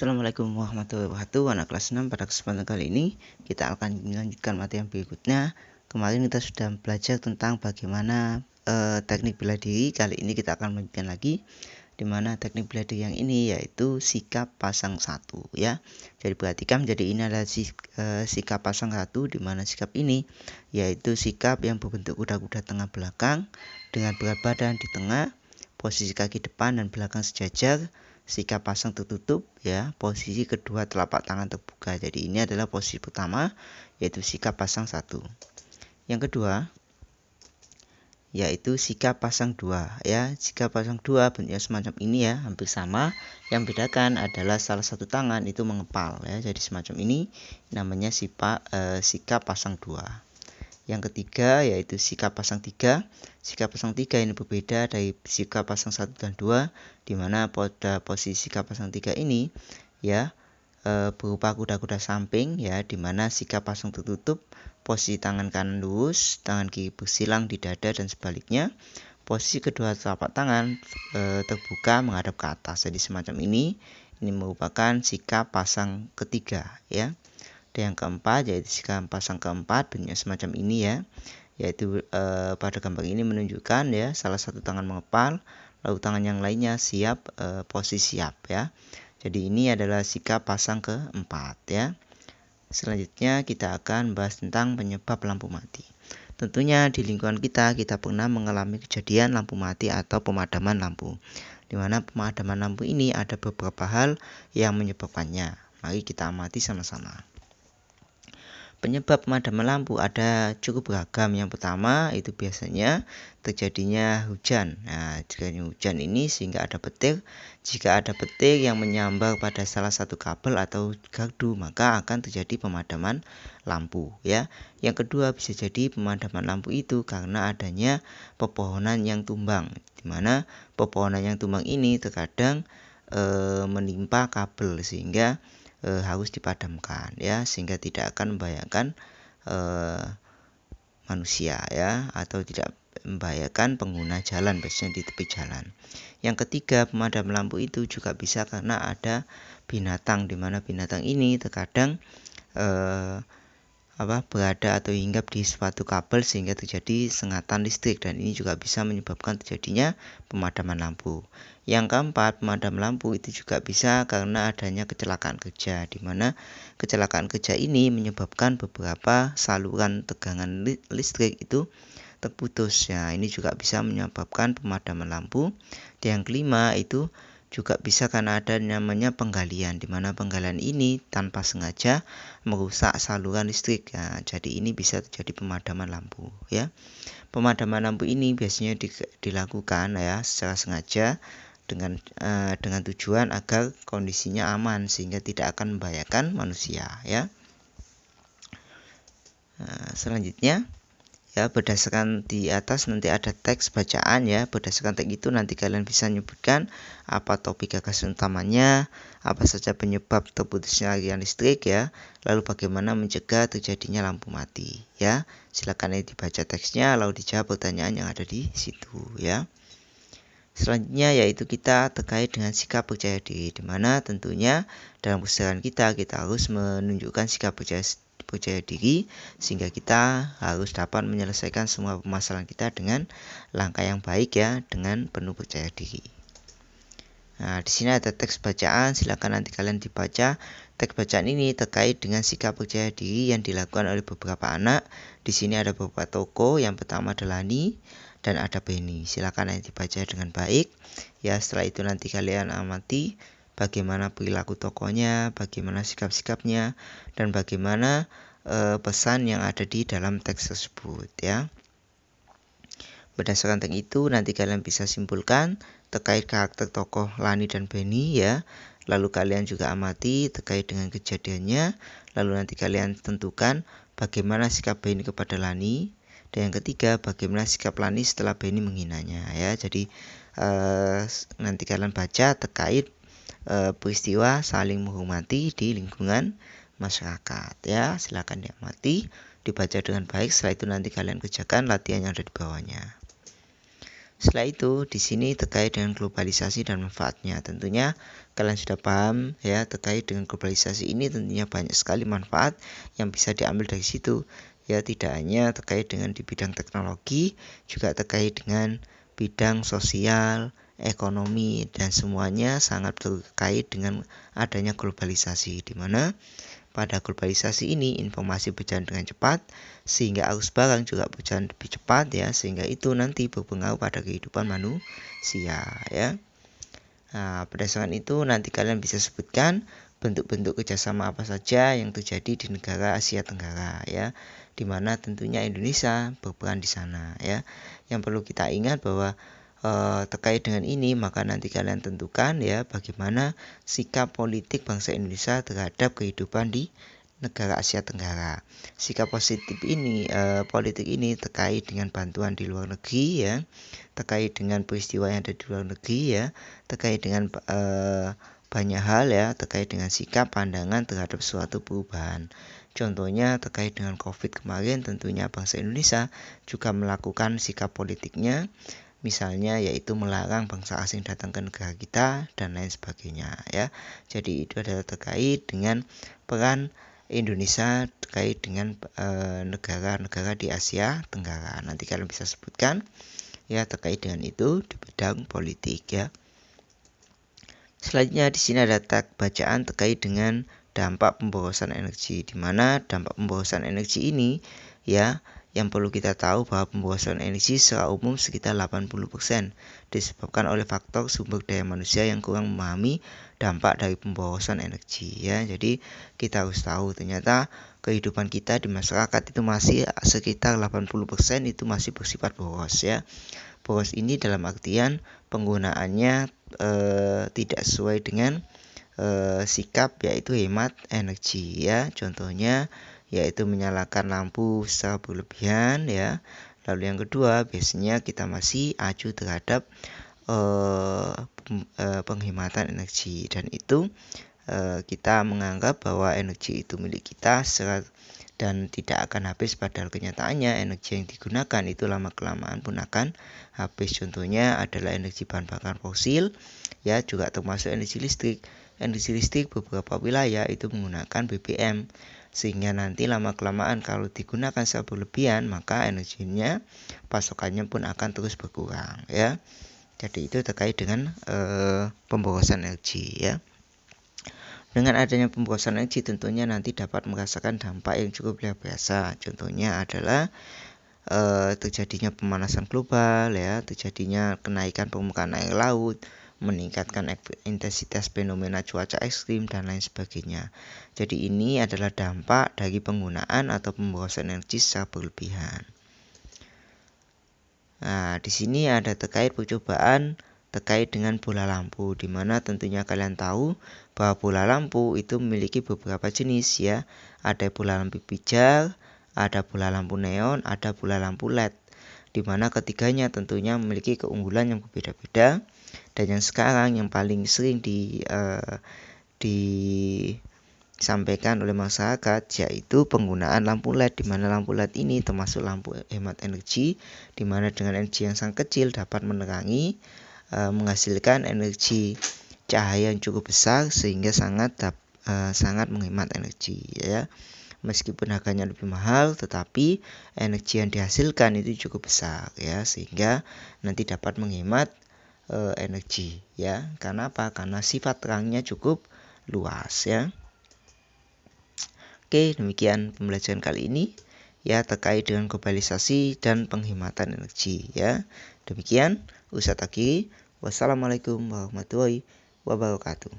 Assalamualaikum warahmatullahi wabarakatuh. Anak kelas 6, pada kesempatan kali ini kita akan melanjutkan materi yang berikutnya. Kemarin kita sudah belajar tentang bagaimana teknik bela diri. Kali ini kita akan melanjutkan lagi, di mana teknik bela diri yang ini yaitu sikap pasang satu, ya. Jadi perhatikan, jadi ini adalah sikap pasang satu, di mana sikap ini yaitu sikap yang berbentuk kuda-kuda tengah belakang dengan berat badan di tengah, posisi kaki depan dan belakang sejajar. Sikap pasang tertutup, ya, posisi kedua telapak tangan terbuka. Jadi ini adalah posisi pertama, yaitu sikap pasang satu. Yang kedua yaitu sikap pasang dua, ya. Sikap pasang dua bentuknya semacam ini, ya, hampir sama. Yang bedakan adalah salah satu tangan itu mengepal, ya. Jadi semacam ini namanya sikap pasang dua. Yang ketiga yaitu sikap pasang tiga. Sikap pasang tiga ini berbeda dari sikap pasang 1 dan 2, di mana pada posisi sikap pasang tiga ini, ya, berupa kuda-kuda samping, ya, di mana sikap pasang tertutup, posisi tangan kanan lurus, tangan kiri bersilang di dada dan sebaliknya. Posisi kedua telapak tangan terbuka menghadap ke atas. Jadi semacam ini merupakan sikap pasang ketiga, ya. Dan yang keempat yaitu sikap pasang keempat, bentuknya semacam ini, ya, yaitu pada gambar ini menunjukkan, ya, salah satu tangan mengepal, lalu tangan yang lainnya siap, posisi siap, ya. Jadi ini adalah sikap pasang keempat, ya. Selanjutnya kita akan bahas tentang penyebab lampu mati. Tentunya di lingkungan kita pernah mengalami kejadian lampu mati atau pemadaman lampu, di mana pemadaman lampu ini ada beberapa hal yang menyebabkannya. Mari kita amati sama-sama. Penyebab pemadaman lampu ada cukup beragam. Yang pertama itu biasanya terjadinya hujan. Nah, jika hujan ini sehingga ada petir. Jika ada petir yang menyambar pada salah satu kabel atau gardu, maka akan terjadi pemadaman lampu, ya. Yang kedua bisa jadi pemadaman lampu itu karena adanya pepohonan yang tumbang, di mana pepohonan yang tumbang ini terkadang menimpa kabel sehingga harus dipadamkan, ya, sehingga tidak akan membahayakan manusia, ya, atau tidak membahayakan pengguna jalan, biasanya di tepi jalan. Yang ketiga, pemadam lampu itu juga bisa karena ada binatang, di mana binatang ini terkadang berada atau hinggap di suatu kabel sehingga terjadi sengatan listrik, dan ini juga bisa menyebabkan terjadinya pemadaman lampu. Yang keempat, pemadam lampu itu juga bisa karena adanya kecelakaan kerja, di mana kecelakaan kerja ini menyebabkan beberapa saluran tegangan listrik itu terputus. Ya, ini juga bisa menyebabkan pemadaman lampu. Dan yang kelima itu juga bisa karena ada namanya penggalian, di mana penggalian ini tanpa sengaja merusak saluran listrik. Ya, jadi ini bisa terjadi pemadaman lampu, ya. Pemadaman lampu ini biasanya dilakukan, ya, secara sengaja dengan tujuan agar kondisinya aman sehingga tidak akan membahayakan manusia, ya. Nah, selanjutnya, ya, berdasarkan di atas nanti ada teks bacaan, ya. Berdasarkan teks itu nanti kalian bisa menyebutkan apa topik gagasan utamanya, apa saja penyebab terputusnya aliran listrik, ya, lalu bagaimana mencegah terjadinya lampu mati, ya. Silakan dibaca teksnya lalu dijawab pertanyaan yang ada di situ, ya. Selanjutnya yaitu kita terkait dengan sikap percaya diri, di mana tentunya dalam keseharian kita harus menunjukkan sikap percaya diri sehingga kita harus dapat menyelesaikan semua permasalahan kita dengan langkah yang baik, ya, dengan penuh percaya diri. Nah, di sini ada teks bacaan, silakan nanti kalian dibaca. Teks bacaan ini terkait dengan sikap percaya diri yang dilakukan oleh beberapa anak. Di sini ada beberapa tokoh. Yang pertama adalah Lani dan ada Benny. Silakan nanti dibaca dengan baik. Ya, setelah itu nanti kalian amati bagaimana perilaku tokohnya, bagaimana sikap-sikapnya, dan bagaimana pesan yang ada di dalam teks tersebut, ya. Berdasarkan teks itu nanti kalian bisa simpulkan terkait karakter tokoh Lani dan Benny, ya. Lalu kalian juga amati terkait dengan kejadiannya. Lalu nanti kalian tentukan bagaimana sikap Benny kepada Lani. Dan yang ketiga, bagaimana sikap Lani setelah Benny menghinanya, ya. Jadi nanti kalian baca terkait peristiwa saling menghormati di lingkungan masyarakat, ya. Silakan diamati, dibaca dengan baik. Setelah itu nanti kalian kerjakan latihan yang ada di bawahnya. Setelah itu di sini terkait dengan globalisasi dan manfaatnya. Tentunya kalian sudah paham ya, terkait dengan globalisasi ini tentunya banyak sekali manfaat yang bisa diambil dari situ. Ya, tidak hanya terkait dengan di bidang teknologi, juga terkait dengan bidang sosial, ekonomi, dan semuanya sangat terkait dengan adanya globalisasi, di mana pada globalisasi ini informasi berjalan dengan cepat sehingga arus barang juga berjalan lebih cepat ya, sehingga itu nanti berpengaruh pada kehidupan manusia ya. Nah, berdasarkan itu nanti kalian bisa sebutkan bentuk-bentuk kerjasama apa saja yang terjadi di negara Asia Tenggara ya, dimana tentunya Indonesia berperan di sana ya. Yang perlu kita ingat bahwa terkait dengan ini maka nanti kalian tentukan ya bagaimana sikap politik bangsa Indonesia terhadap kehidupan di negara Asia Tenggara. Sikap positif ini, politik ini terkait dengan bantuan di luar negeri ya, terkait dengan peristiwa yang ada di luar negeri ya, terkait dengan banyak hal ya, terkait dengan sikap pandangan terhadap suatu perubahan. Contohnya terkait dengan COVID kemarin tentunya bangsa Indonesia juga melakukan sikap politiknya, misalnya yaitu melarang bangsa asing datang ke negara kita dan lain sebagainya ya. Jadi itu adalah terkait dengan peran Indonesia terkait dengan negara-negara di Asia Tenggara. Nanti kalian bisa sebutkan ya terkait dengan itu di bidang politik ya. Selanjutnya di sini ada tag bacaan terkait dengan dampak pemborosan energi, di mana dampak pemborosan energi ini ya, yang perlu kita tahu bahwa pemborosan energi secara umum sekitar 80% disebabkan oleh faktor sumber daya manusia yang kurang memahami dampak dari pemborosan energi ya. Jadi kita harus tahu ternyata kehidupan kita di masyarakat itu masih sekitar 80% itu masih bersifat boros ya. Boros ini dalam artian penggunaannya tidak sesuai dengan sikap, yaitu hemat energi ya. Contohnya yaitu menyalakan lampu secara berlebihan ya. Lalu yang kedua biasanya kita masih acuh terhadap penghematan energi, dan itu kita menganggap bahwa energi itu milik kita dan tidak akan habis, padahal kenyataannya energi yang digunakan itu lama-kelamaan pun akan habis. Contohnya adalah energi bahan bakar fosil ya, juga termasuk energi listrik. Energi listrik beberapa wilayah itu menggunakan BBM, sehingga nanti lama-kelamaan kalau digunakan secara berlebihan maka energinya pasokannya pun akan terus berkurang ya. Jadi itu terkait dengan pemborosan energi ya. Dengan adanya pemborosan energi tentunya nanti dapat merasakan dampak yang cukup luar biasa. Contohnya adalah terjadinya pemanasan global ya, terjadinya kenaikan permukaan air laut, meningkatkan intensitas fenomena cuaca ekstrim dan lain sebagainya. Jadi ini adalah dampak dari penggunaan atau pemborosan energi secara berlebihan. Nah, di sini ada terkait percobaan terkait dengan bola lampu, di mana tentunya kalian tahu bahwa bola lampu itu memiliki beberapa jenis ya. Ada bola lampu pijar, ada bola lampu neon, ada bola lampu LED, di mana ketiganya tentunya memiliki keunggulan yang berbeda-beda. Dan yang sekarang yang paling sering disampaikan oleh masyarakat yaitu penggunaan lampu LED, di mana lampu LED ini termasuk lampu hemat energi, di mana dengan energi yang sangat kecil dapat menerangi, menghasilkan energi cahaya yang cukup besar sehingga sangat menghemat energi ya. Meskipun harganya lebih mahal tetapi energi yang dihasilkan itu cukup besar ya, sehingga nanti dapat menghemat energi ya. Karena apa? Karena sifat terangnya cukup luas ya. Oke, demikian pembelajaran kali ini ya terkait dengan globalisasi dan penghematan energi ya. Demikian Ustadz Aki. Wassalamualaikum warahmatullahi wabarakatuh.